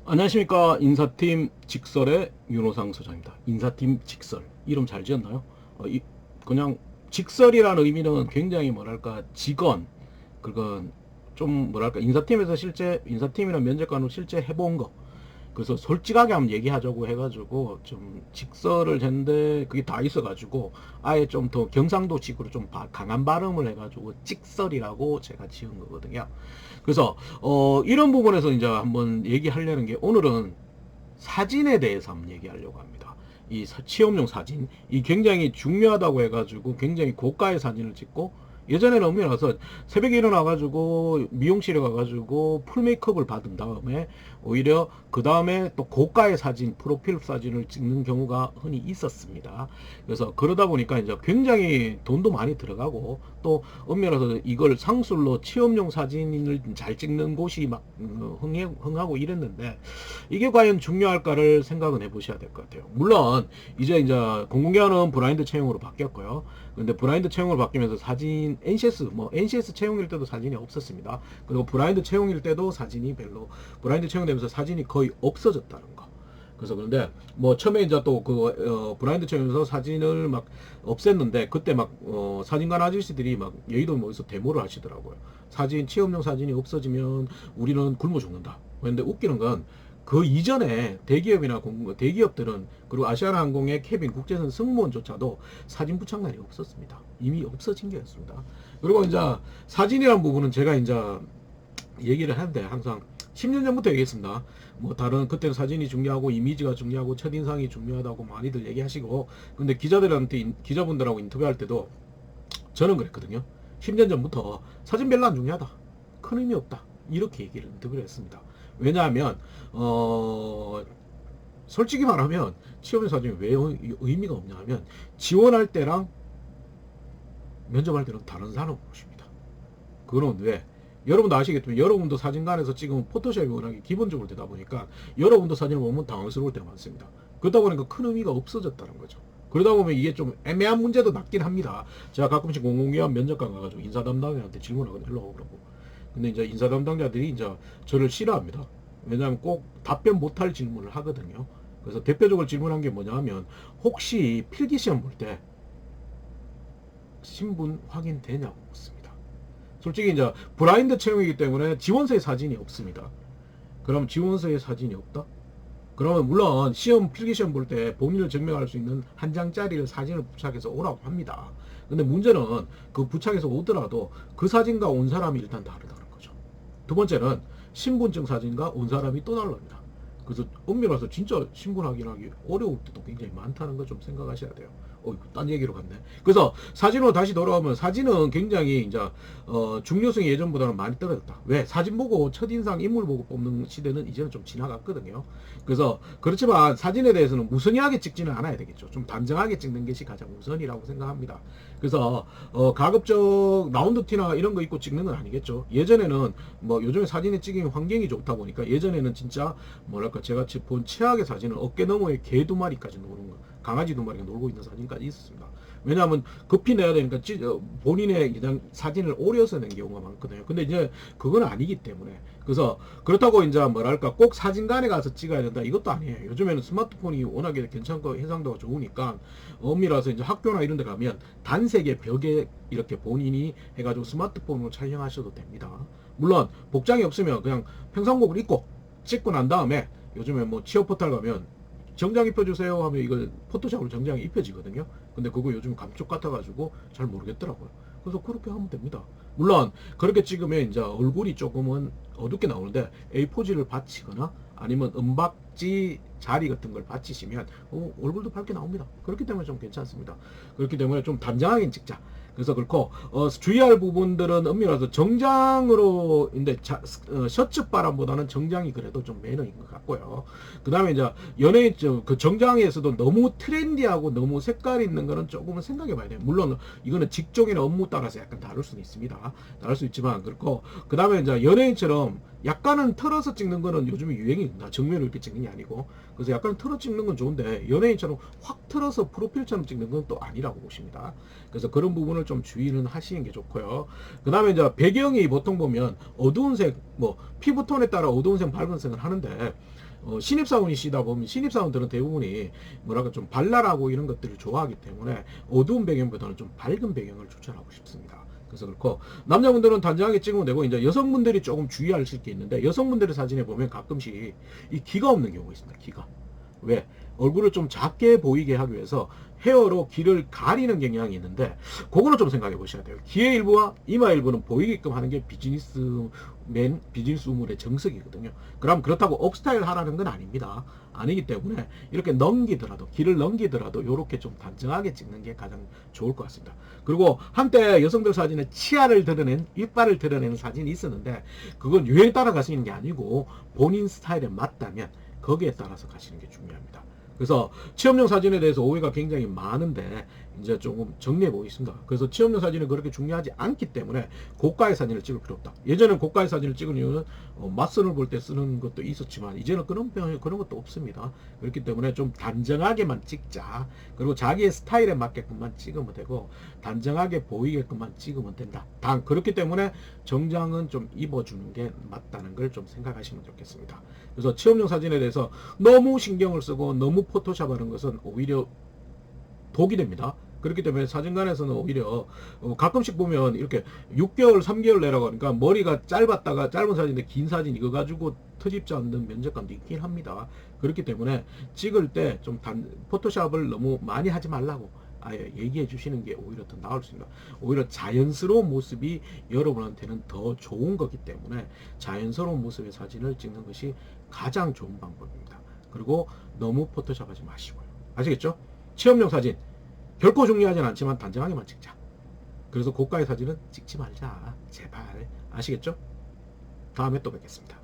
안녕하십니까. 인사팀 직설의 윤호상 소장입니다. 인사팀 직설 이름 잘 지었나요? 그냥 직설이라는 의미는 굉장히 뭐랄까 직원, 그건 좀 뭐랄까 인사팀에서 실제 인사팀이나 면접관으로 실제 해본 거, 그래서 솔직하게 한번 얘기하자고 해가지고 좀 직설을 했는데 그게 다 있어가지고 아예 좀 더 경상도식으로 좀 강한 발음을 해가지고 찍설이라고 제가 지은 거거든요. 그래서 이런 부분에서 이제 한번 얘기하려는 게, 오늘은 사진에 대해서 한번 얘기하려고 합니다. 이 취업용 사진, 이 굉장히 중요하다고 해가지고 굉장히 고가의 사진을 찍고, 예전에는 엄밀히 나서 새벽에 일어나가지고 미용실에 가가지고 풀 메이크업을 받은 다음에 오히려 그 다음에 또 고가의 사진, 프로필 사진을 찍는 경우가 흔히 있었습니다. 그래서 그러다 보니까 이제 굉장히 돈도 많이 들어가고, 또 엄밀히 나서 이걸 상술로 취업용 사진을 잘 찍는 곳이 막 흥하고 이랬는데, 이게 과연 중요할까를 생각은 해보셔야 될 것 같아요. 물론 이제 공공기관은 브라인드 채용으로 바뀌었고요. 근데 브라인드 채용으로 바뀌면서 사진, NCS 채용일 때도 사진이 없었습니다. 그리고 브라인드 채용일 때도 사진이 별로, 브라인드 채용되면서 사진이 거의 없어졌다는 거. 그래서 그런데 뭐 처음에 이제 또 브라인드 채용에서 사진을 막 없앴는데, 그때 막 사진관 아저씨들이 막 여의도 뭐에서 데모를 하시더라고요. 사진, 취업용 사진이 없어지면 우리는 굶어 죽는다. 그런데 웃기는 건, 그 이전에 대기업이나 대기업들은, 그리고 아시아나항공의 케빈 국제선 승무원조차도 사진 부착란이 없었습니다. 이미 없어진 게였습니다. 그리고 이제 사진이란 부분은 제가 이제 얘기를 하는데 항상 10년 전부터 얘기했습니다. 뭐 다른, 그때는 사진이 중요하고 이미지가 중요하고 첫인상이 중요하다고 많이들 얘기하시고, 근데 기자분들하고 인터뷰할 때도 저는 그랬거든요. 10년 전부터 사진 별로 안 중요하다, 큰 의미 없다, 이렇게 얘기를 인터뷰를 했습니다. 왜냐하면 솔직히 말하면 취업용 사진이 왜 의미가 없냐 하면, 지원할 때랑 면접할 때는 다른 사람을 보십니다. 그건 왜? 여러분도 아시겠지만, 여러분도 사진관에서 찍으면 포토샵이 워낙에 기본적으로 되다 보니까 여러분도 사진을 보면 당황스러울 때가 많습니다. 그러다 보니까 큰 의미가 없어졌다는 거죠. 그러다 보면 이게 좀 애매한 문제도 낮긴 합니다. 제가 가끔씩 공공기관 면접관 가가지고 인사 담당자한테 질문하거든요. 일로 오라고. 근데 이제 인사 담당자들이 이제 저를 싫어합니다. 왜냐하면 꼭 답변 못할 질문을 하거든요. 그래서 대표적으로 질문한 게 뭐냐 하면, 혹시 필기시험 볼 때 신분 확인되냐고 묻습니다. 솔직히 이제 브라인드 채용이기 때문에 지원서에 사진이 없습니다. 그럼 지원서에 사진이 없다? 그러면 물론 시험, 필기시험 볼 때 본인을 증명할 수 있는 한 장짜리를 사진을 부착해서 오라고 합니다. 근데 문제는 그 부착해서 오더라도 그 사진과 온 사람이 일단 다르다는 거죠. 두 번째는 신분증 사진과 온 사람이 또 다릅니다. 그래서 엄밀해서 진짜 신분 확인하기 어려울 때도 굉장히 많다는 거 좀 생각하셔야 돼요. 딴 얘기로 갔네. 그래서 사진으로 다시 돌아오면, 사진은 굉장히 이제 중요성이 예전보다는 많이 떨어졌다. 왜? 사진 보고 첫인상, 인물 보고 뽑는 시대는 이제는 좀 지나갔거든요. 그래서 그렇지만 사진에 대해서는 무선하게 찍지는 않아야 되겠죠. 좀 단정하게 찍는 것이 가장 우선이라고 생각합니다. 그래서 가급적 라운드티나 이런 거 입고 찍는 건 아니겠죠. 예전에는 뭐 요즘에 사진에 찍히는 환경이 좋다 보니까, 예전에는 진짜 뭐랄까 제가 본 최악의 사진은 어깨 너머에 개 두 마리까지 노는 거, 강아지 두 마리가 놀고 있는 사진까지 있었습니다. 왜냐하면 급히 내야 되니까 본인의 그냥 사진을 오려서 낸 경우가 많거든요. 근데 이제 그건 아니기 때문에, 그래서 그렇다고 이제 뭐랄까 꼭 사진관에 가서 찍어야 된다, 이것도 아니에요. 요즘에는 스마트폰이 워낙에 괜찮고 해상도가 좋으니까, 엄밀해서 이제 학교나 이런 데 가면 단색의 벽에 이렇게 본인이 해가지고 스마트폰으로 촬영하셔도 됩니다. 물론 복장이 없으면 그냥 평상복을 입고 찍고 난 다음에, 요즘에 뭐 취업 포털 가면 정장 입혀주세요 하면 이거 포토샵으로 정장이 입혀지거든요. 근데 그거 요즘 감쪽 같아가지고 잘 모르겠더라고요. 그래서 그렇게 하면 됩니다. 물론 그렇게 찍으면 이제 얼굴이 조금은 어둡게 나오는데, A4지를 받치거나 아니면 은박지 자리 같은 걸 받치시면 얼굴도 밝게 나옵니다. 그렇기 때문에 좀 괜찮습니다. 그렇기 때문에 좀 단정하게 찍자. 그래서 그렇고, 주의할 부분들은 엄밀해서 정장으로, 근데 셔츠 바람보다는 정장이 그래도 좀 매너인 것 같고요. 그 다음에 이제 연예인, 그 정장에서도 너무 트렌디하고 너무 색깔 있는 거는 조금은 생각해 봐야 돼요. 물론 이거는 직종이나 업무 따라서 약간 다를 수는 있습니다. 다를 수 있지만, 그렇고, 그 다음에 이제 연예인처럼 약간은 털어서 찍는 거는 요즘에 유행입니다. 정면을 이렇게 찍는 게 아니고. 그래서 약간 털어 찍는 건 좋은데, 연예인처럼 확 털어서 프로필처럼 찍는 건 또 아니라고 보십니다. 그래서 그런 부분을 점을 좀 주의는 하시는 게 좋고요. 그 다음에 이제 배경이 보통 보면 어두운 색, 뭐 피부톤에 따라 어두운 색, 밝은 색을 하는데 신입사원이시다 보면 신입사원들은 대부분이 뭐랄까 좀 발랄하고 이런 것들을 좋아하기 때문에 어두운 배경보다는 좀 밝은 배경을 추천하고 싶습니다. 그래서 그렇고 남자분들은 단정하게 찍으면 되고 이제 여성분들이 조금 주의하실 게 있는데 여성분들의 사진에 보면 가끔씩 이 기가 없는 경우가 있습니다. 기가. 왜? 얼굴을 좀 작게 보이게 하기 위해서 헤어로 귀를 가리는 경향이 있는데 그거는 좀 생각해 보셔야 돼요. 귀의 일부와 이마 일부는 보이게끔 하는 게 비즈니스 우먼의 정석이거든요. 그럼 그렇다고 업스타일 하라는 건 아닙니다. 아니기 때문에 이렇게 넘기더라도 귀를 넘기더라도 이렇게 좀 단정하게 찍는 게 가장 좋을 것 같습니다. 그리고 한때 여성들 사진에 치아를 드러낸 이빨을 드러내는 사진이 있었는데 그건 유행에 따라 가시는 게 아니고 본인 스타일에 맞다면 거기에 따라서 가시는 게 중요합니다. 그래서 취업용 사진에 대해서 오해가 굉장히 많은데 이제 조금 정리해 보겠습니다. 그래서 취업용 사진은 그렇게 중요하지 않기 때문에 고가의 사진을 찍을 필요 없다. 예전에는 고가의 사진을 찍은 이유는 맞선을 볼 때 쓰는 것도 있었지만 이제는 그런 것도 없습니다. 그렇기 때문에 좀 단정하게만 찍자. 그리고 자기의 스타일에 맞게끔만 찍으면 되고 단정하게 보이게끔만 찍으면 된다. 단 그렇기 때문에 정장은 좀 입어주는 게 맞다는 걸 좀 생각하시면 좋겠습니다. 그래서 취업용 사진에 대해서 너무 신경을 쓰고 너무 포토샵하는 것은 오히려 독이 됩니다. 그렇기 때문에 사진관에서는 오히려 가끔씩 보면 이렇게 6개월, 3개월 내라고 하니까 머리가 짧았다가 짧은 사진인데 긴 사진 이거 가지고 트집지 않는 면접관도 있긴 합니다. 그렇기 때문에 찍을 때 좀 포토샵을 너무 많이 하지 말라고 아예 얘기해 주시는 게 오히려 더 나을 수 있습니다. 오히려 자연스러운 모습이 여러분한테는 더 좋은 거기 때문에 자연스러운 모습의 사진을 찍는 것이 가장 좋은 방법입니다. 그리고 너무 포토샵 하지 마시고요. 아시겠죠? 취업용 사진 결코 중요하진 않지만 단정하게만 찍자. 그래서 고가의 사진은 찍지 말자. 제발. 아시겠죠? 다음에 또 뵙겠습니다.